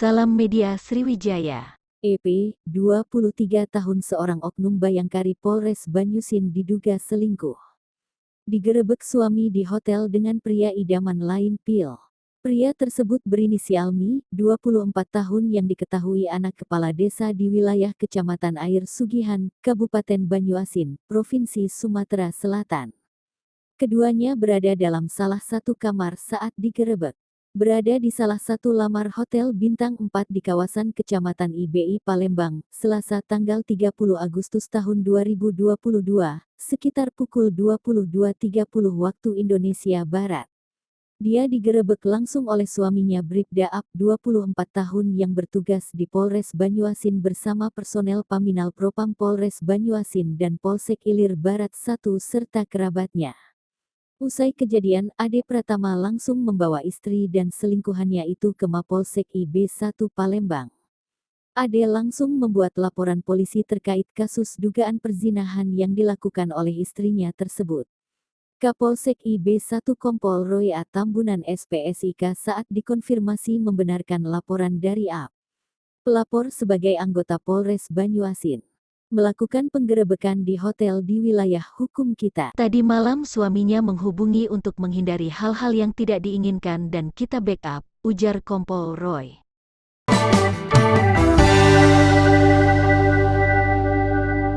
Salam Media Sriwijaya. EP, 23 tahun seorang oknum Bayangkari Polres Banyusin diduga selingkuh. Digerebek suami di hotel dengan pria idaman lain Pil. Pria tersebut berinisial Mi, 24 tahun yang diketahui anak kepala desa di wilayah Kecamatan Air Sugihan, Kabupaten Banyuasin, Provinsi Sumatera Selatan. Keduanya berada dalam salah satu kamar saat digerebek. Berada di salah satu lamar Hotel Bintang 4 di kawasan Kecamatan IBI Palembang, Selasa tanggal 30 Agustus tahun 2022, sekitar pukul 22.30 waktu Indonesia Barat. Dia digerebek langsung oleh suaminya Bribda Ab, 24 tahun yang bertugas di Polres Banyuasin bersama personel Paminal Propam Polres Banyuasin dan Polsek Ilir Barat 1 serta kerabatnya. Usai kejadian, Ade Pratama langsung membawa istri dan selingkuhannya itu ke Mapolsek IB1 Palembang. Ade langsung membuat laporan polisi terkait kasus dugaan perzinahan yang dilakukan oleh istrinya tersebut. Kapolsek IB1 Kompol Roy A. Tambunan SPSIK saat dikonfirmasi membenarkan laporan dari AB. Pelapor sebagai anggota Polres Banyuasin melakukan penggerebekan di hotel di wilayah hukum kita. Tadi malam suaminya menghubungi untuk menghindari hal-hal yang tidak diinginkan dan kita backup, ujar Kompol Roy.